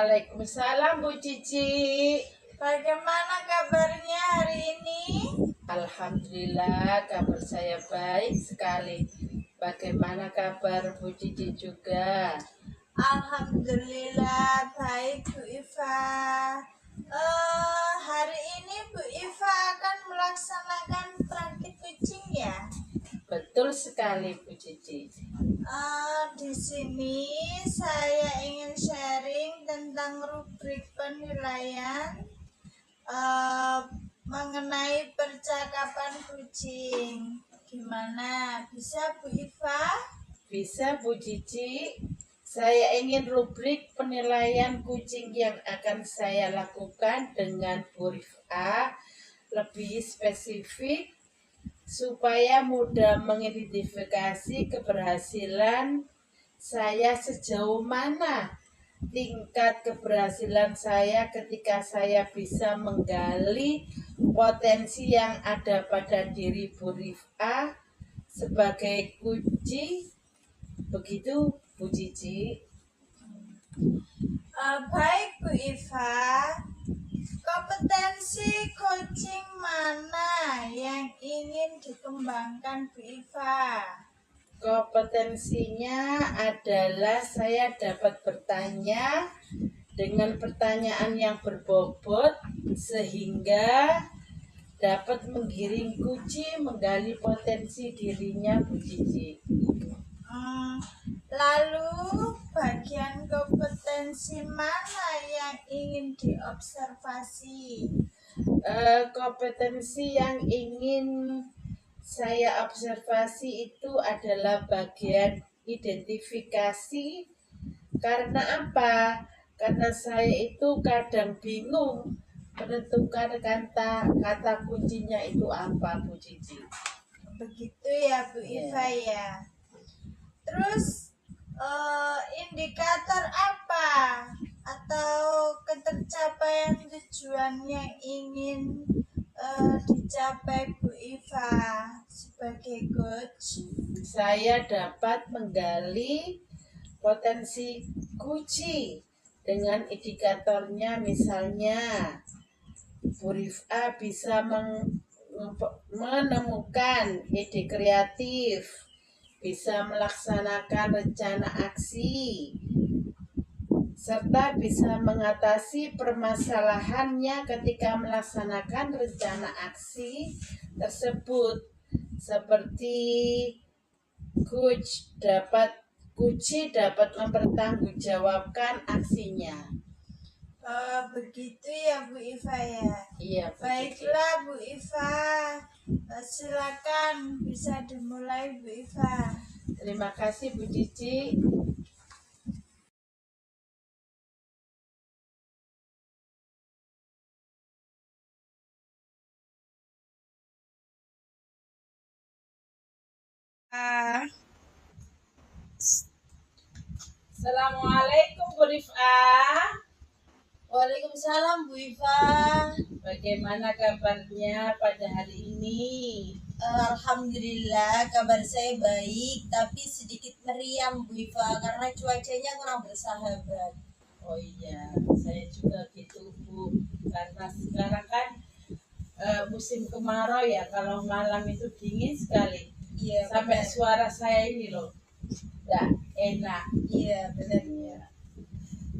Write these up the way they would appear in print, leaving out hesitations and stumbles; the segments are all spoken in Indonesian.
Waalaikumsalam Bu Cici. Bagaimana kabarnya hari ini? Alhamdulillah kabar saya baik sekali. Bagaimana kabar Bu Cici juga? Alhamdulillah baik Bu Iva. Hari ini Bu Iva akan melaksanakan perakit kucing ya? Betul sekali Bu Cici. Di sini saya ingin sharing tentang rubrik penilaian mengenai percakapan kucing. Gimana? Bisa Bu Iva? Bisa Bu Cici. Saya ingin rubrik penilaian kucing yang akan saya lakukan dengan huruf A lebih spesifik supaya mudah mengidentifikasi keberhasilan saya sejauh mana tingkat keberhasilan saya ketika saya bisa menggali potensi yang ada pada diri huruf A sebagai kunci. Begitu Bu Cici. Baik Bu Iva, kompetensi coaching mana yang ingin dikembangkan Bu Iva? Kompetensinya adalah saya dapat bertanya dengan pertanyaan yang berbobot sehingga dapat menggiring kunci menggali potensi dirinya Bu Cici. Lalu bagian kompetensi mana yang ingin diobservasi? Kompetensi yang ingin saya observasi itu adalah bagian identifikasi. Karena apa? Karena saya itu kadang bingung menentukan kata kuncinya itu apa Bu Cici. Begitu ya Bu Iva ya. Terus indikator apa atau ketercapaian tujuan yang ingin dicapai Bu Iva sebagai coach? Saya dapat menggali potensi kunci dengan indikatornya, misalnya huruf A bisa menemukan ide kreatif, bisa melaksanakan rencana aksi, serta bisa mengatasi permasalahannya ketika melaksanakan rencana aksi tersebut. Seperti kunci dapat mempertanggungjawabkan aksinya. Begitu ya Bu Iva ya. Iya, baiklah Bu Iva, silakan bisa dimulai Bu Iva. Terima kasih Bu Cici. Assalamualaikum Bu Rif'a. Waalaikumsalam Bu Iva. Bagaimana kabarnya pada hari ini? Alhamdulillah kabar saya baik, tapi sedikit meriang Bu Iva karena cuacanya kurang bersahabat. Oh iya, saya juga gitu Bu. Karena sekarang kan musim kemarau ya, kalau malam itu dingin sekali. Iya. Sampai benar. Suara saya ini loh, nggak enak. Iya benar. Ya.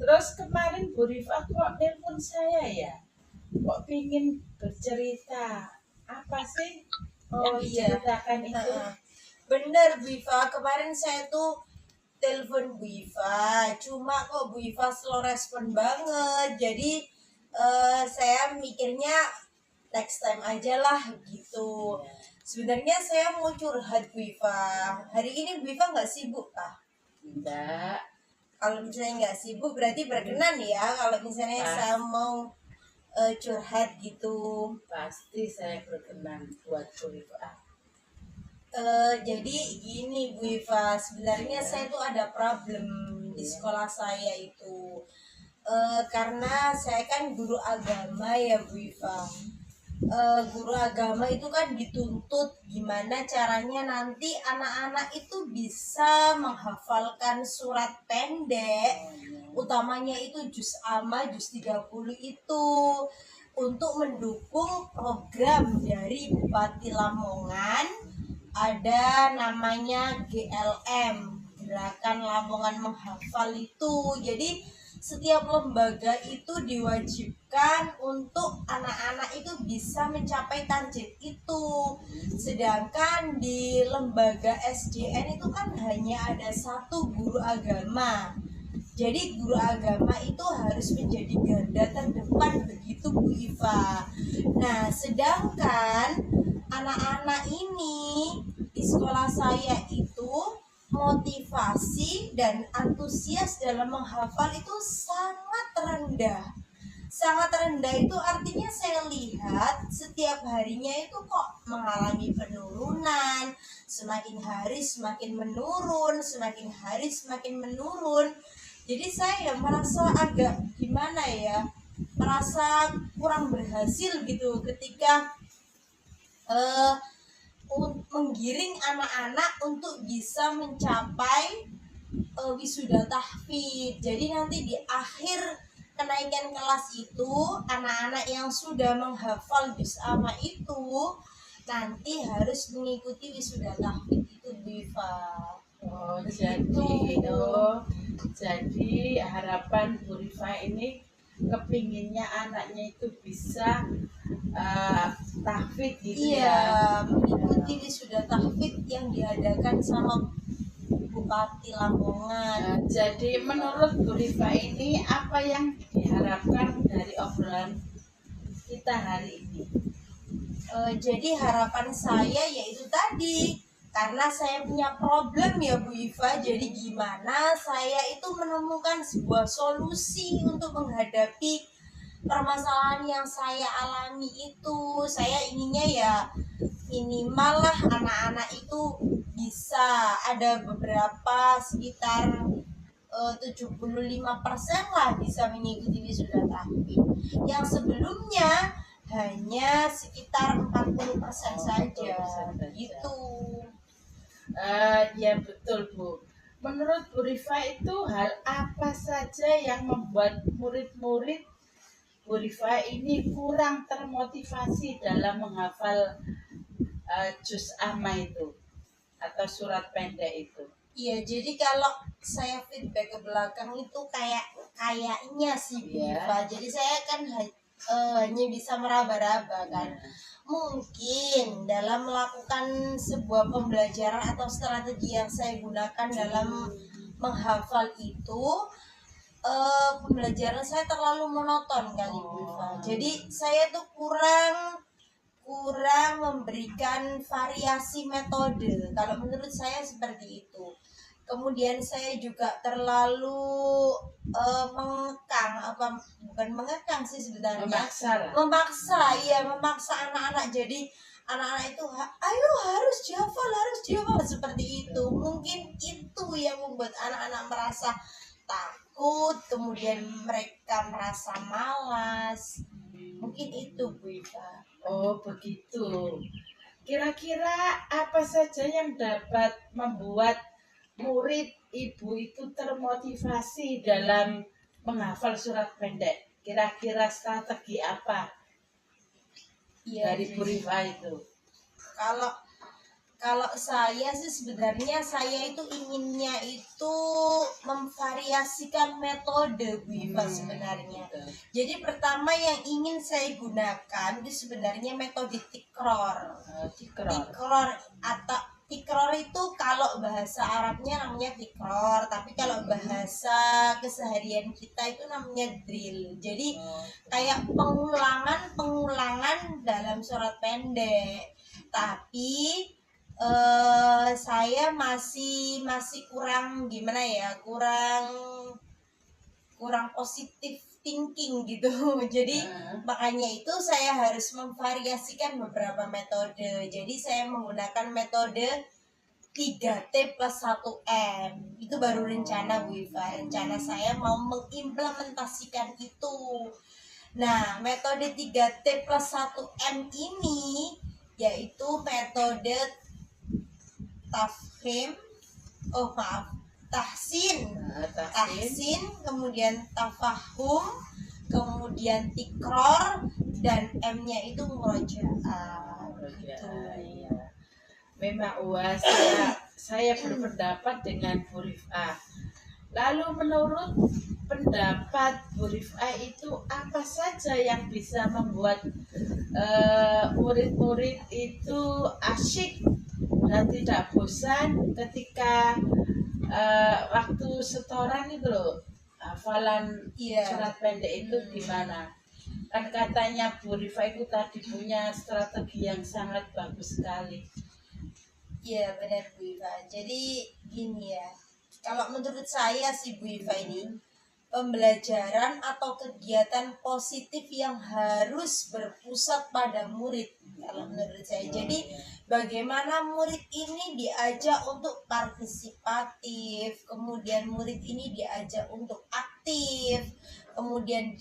Terus kemarin Bu Rifa kok nelpon saya ya? Kok pingin bercerita? Apa sih yang diceritakan itu? Bener Bu Iva, kemarin saya tuh telepon Bu Iva, cuma kok Bu Iva slow respon banget. Jadi saya mikirnya next time aja lah gitu. Sebenarnya saya mau curhat Bu Iva. Hari ini Bu Iva nggak sibuk kah? Enggak. Kalau misalnya nggak sibuk berarti berkenan ya kalau misalnya saya mau curhat gitu. Pasti saya berkenan buat Bu Iva. Jadi gini Bu Iva, sebenarnya saya tuh ada problem di sekolah saya itu. Karena saya kan guru agama ya Bu Iva. guru agama itu kan dituntut gimana caranya nanti anak-anak itu bisa menghafalkan surat pendek, utamanya itu juz amma, juz 30 itu, untuk mendukung program dari Bupati Lamongan. Ada namanya GLM, Gerakan Lamongan Menghafal itu. Jadi setiap lembaga itu diwajibkan untuk anak-anak itu bisa mencapai target itu. Sedangkan di lembaga SDN itu kan hanya ada satu guru agama. Jadi guru agama itu harus menjadi garda terdepan, begitu Bu Iva. Nah, sedangkan anak-anak ini di sekolah saya itu motivasi dan antusias dalam menghafal itu sangat rendah. Sangat rendah itu artinya saya lihat setiap harinya itu kok mengalami penurunan. Semakin hari semakin menurun, semakin hari semakin menurun. Jadi saya merasa agak gimana ya, merasa kurang berhasil gitu ketika menggiring anak-anak untuk bisa mencapai wisuda tahfidz. Jadi nanti di akhir kenaikan kelas itu anak-anak yang sudah menghafal juz amma itu nanti harus mengikuti wisuda tahfidz itu, Diva. Oh, Begitu. jadi harapan Bu Rifa ini kepinginnya anaknya itu bisa tahfidz gitu Iya, ya. mengikuti wisuda tahfidz yang diadakan sama Bupati Lamongan. Jadi menurut Bu Rifa ini apa yang diharapkan dari obrolan kita hari ini? Jadi harapan saya yaitu tadi, karena saya punya problem ya Bu Iva, jadi gimana saya itu menemukan sebuah solusi untuk menghadapi permasalahan yang saya alami itu. Saya inginnya ya minimal lah anak-anak itu bisa ada beberapa sekitar 75% lah bisa mengikuti wisuda tahfidz. Yang sebelumnya hanya sekitar 40% saja. 40% saja. Gitu. Ya betul Bu. Menurut Bu Rifa itu hal apa saja yang membuat murid-murid Bu Rifa ini kurang termotivasi dalam menghafal juz amma itu atau surat pendek itu? Iya, jadi kalau saya feedback ke belakang itu kayaknya sih Bu Iya. Iva. Jadi saya kan hanya bisa meraba-raba kan. Mungkin dalam melakukan sebuah pembelajaran atau strategi yang saya gunakan dalam menghafal itu, pembelajaran saya terlalu monoton kali Bu Iva. Jadi saya tuh kurang memberikan variasi metode. Kalau menurut saya seperti itu. Kemudian saya juga terlalu mengekang, bukan mengekang sih sebenarnya, memaksa anak-anak. Jadi anak-anak itu ayo harus dihafal seperti itu. Mungkin itu yang membuat anak-anak merasa takut, kemudian mereka merasa malas. Mungkin itu Bu Iva. Oh begitu. Kira-kira apa saja yang dapat membuat murid ibu itu termotivasi dalam menghafal surat pendek? Kira-kira strategi apa dari Bu Rifa itu? Kalau saya sih sebenarnya saya itu inginnya itu memvariasikan metode Bu Iva sebenarnya. Jadi pertama yang ingin saya gunakan itu sebenarnya metode tikror. Tikror atau tikror itu kalau bahasa Arabnya namanya tikror, tapi kalau bahasa keseharian kita itu namanya drill. Jadi kayak pengulangan dalam surat pendek. Tapi saya masih kurang gimana ya, kurang positif thinking gitu. Jadi makanya itu saya harus memvariasikan beberapa metode. Jadi saya menggunakan metode 3T plus 1M. Itu baru rencana Bu Iva. Rencana saya mau mengimplementasikan itu. Nah, metode 3T plus 1M ini yaitu metode tafhim, tahsin, Tahsin. kemudian tafahum, kemudian tikror, dan M-nya itu murojaah. Ya, iya. Memang saya berpendapat dengan Bu Rifah. Lalu menurut pendapat Bu Rifah itu apa saja yang bisa membuat murid-murid itu asyik dan tidak bosan ketika waktu setoran itu loh, hafalan Iya. surat pendek itu gimana? Kan katanya Bu Rifah itu tadi punya strategi yang sangat bagus sekali. Iya benar Bu Iva. Jadi gini ya, kalau menurut saya sih Bu Iva ini pembelajaran atau kegiatan positif yang harus berpusat pada murid kalau menurut saya. Jadi bagaimana murid ini diajak untuk partisipatif, kemudian murid ini diajak untuk aktif, kemudian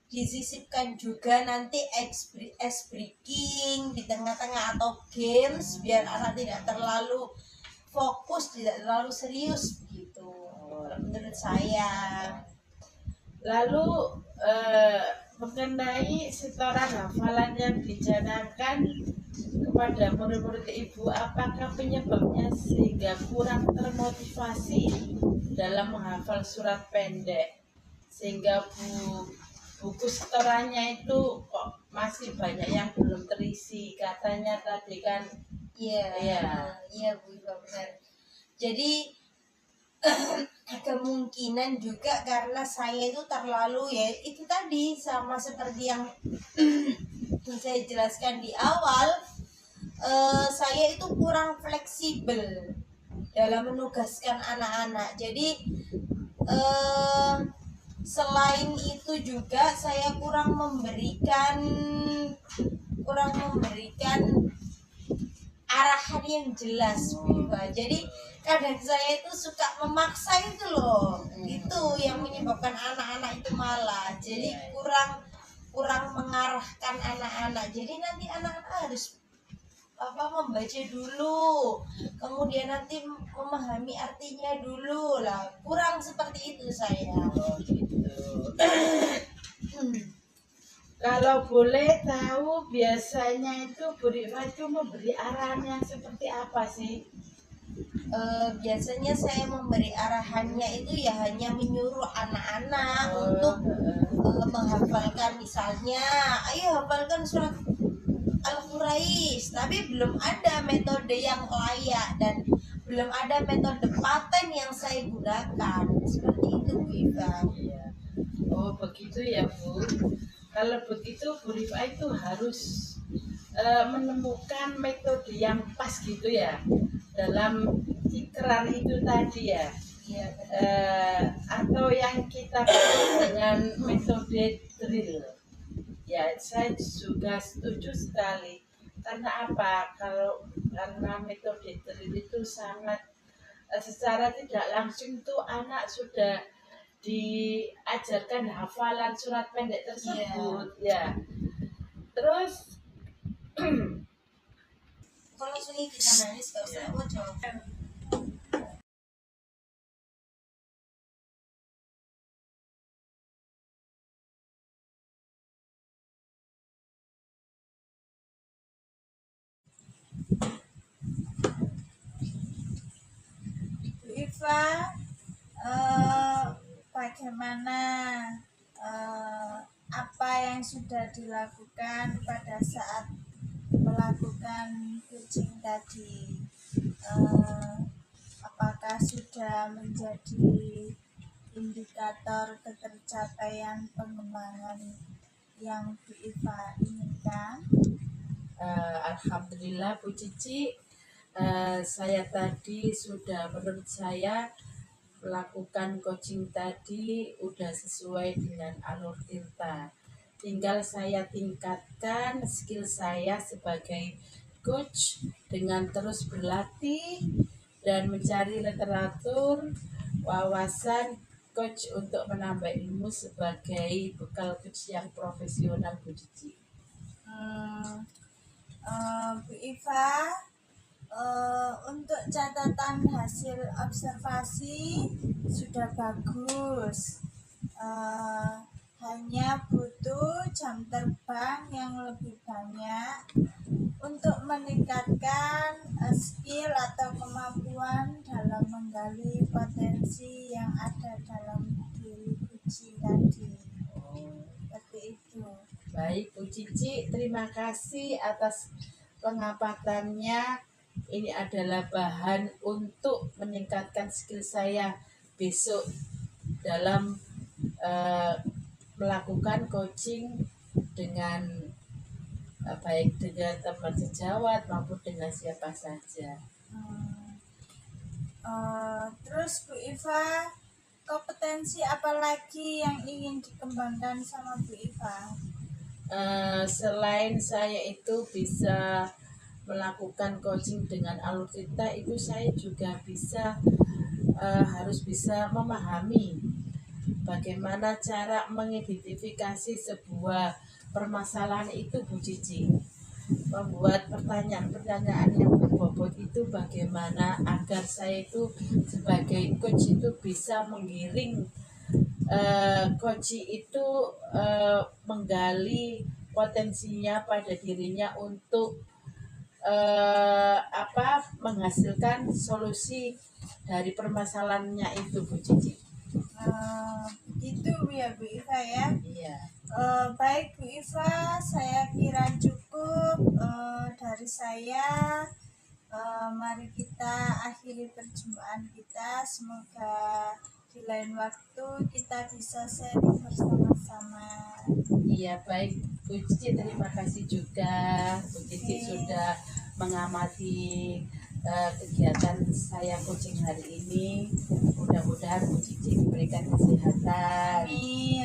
disisipkan juga nanti ice breaking di tengah-tengah atau games biar anak tidak terlalu fokus, tidak terlalu serius begitu menurut saya. Lalu mengenai setoran hafalan yang dicanangkan kepada murid-murid ibu, apakah penyebabnya sehingga kurang termotivasi dalam menghafal surat pendek sehingga buku setorannya itu kok masih banyak yang belum terisi katanya tadi kan? Iya Bu Iva benar. Jadi kemungkinan juga karena saya itu terlalu ya itu tadi sama seperti yang saya jelaskan di awal, saya itu kurang fleksibel dalam menugaskan anak-anak. Jadi selain itu juga saya kurang memberikan arahan yang jelas Viva. Jadi kadang saya itu suka memaksa itu loh, itu yang menyebabkan anak-anak itu malah jadi kurang mengarahkan anak-anak. Jadi nanti anak-anak harus membaca dulu, kemudian nanti memahami artinya dulu lah, kurang seperti itu saya. Kalau boleh tahu biasanya itu Bu Rifah itu memberi arahan yang seperti apa sih? Biasanya saya memberi arahannya itu ya hanya menyuruh anak-anak untuk menghafalkan, misalnya ayo hafalkan surat Al-Quraish, tapi belum ada metode yang layak dan belum ada metode paten yang saya gunakan seperti itu Bu Iva. Oh begitu ya Bu. Kalau begitu Bu Rifah itu harus menemukan metode yang pas gitu ya dalam ikrar itu tadi ya. Atau yang kita kenal dengan metode drill. Ya, saya juga setuju sekali. Karena apa? Karena metode drill itu sangat secara tidak langsung tuh anak sudah diajarkan hafalan surat pendek tersebut. Ya. Terus kalau langsung kita nangis gak usah jawab. Iva, bagaimana apa yang sudah dilakukan pada saat melakukan coaching tadi, apakah sudah menjadi indikator ketercapaian pengembangan yang Bu Iva inginkan? Alhamdulillah Bu Cici, saya tadi sudah, menurut saya melakukan coaching tadi udah sesuai dengan alur tirta. Tinggal saya tingkatkan skill saya sebagai coach dengan terus berlatih dan mencari literatur, wawasan coach untuk menambah ilmu sebagai bekal coach yang profesional, Bu Cici? Bu Iva, untuk catatan hasil observasi sudah bagus. Hanya butuh jam terbang yang lebih banyak untuk meningkatkan skill atau kemampuan dalam menggali potensi yang ada dalam diri Cici tadi. Seperti itu. Baik Bu Cici, terima kasih atas pengapatannya. Ini adalah bahan untuk meningkatkan skill saya besok dalam melakukan coaching dengan baik dengan teman sejawat maupun dengan siapa saja. Terus Bu Iva, kompetensi apa lagi yang ingin dikembangkan sama Bu Iva? Selain saya itu bisa melakukan coaching dengan alur cerita, itu saya juga harus bisa memahami bagaimana cara mengidentifikasi sebuah permasalahan itu, Bu Cici. Membuat pertanyaan-pertanyaan yang berbobot itu bagaimana agar saya itu sebagai coach itu bisa menggiring coach itu menggali potensinya pada dirinya untuk menghasilkan solusi dari permasalahannya itu, Bu Cici. Begitu ya Bu Iva ya. Iya. Baik Bu Iva, saya kira cukup dari saya. Mari kita akhiri perjumpaan kita. Semoga di lain waktu kita bisa sharing bersama-sama. Iya, baik Bu Cici, terima kasih juga Bu Cici sudah mengamati kegiatan saya coaching hari ini. Mudah-mudahan Bu Cici diberikan kesehatan. Amin.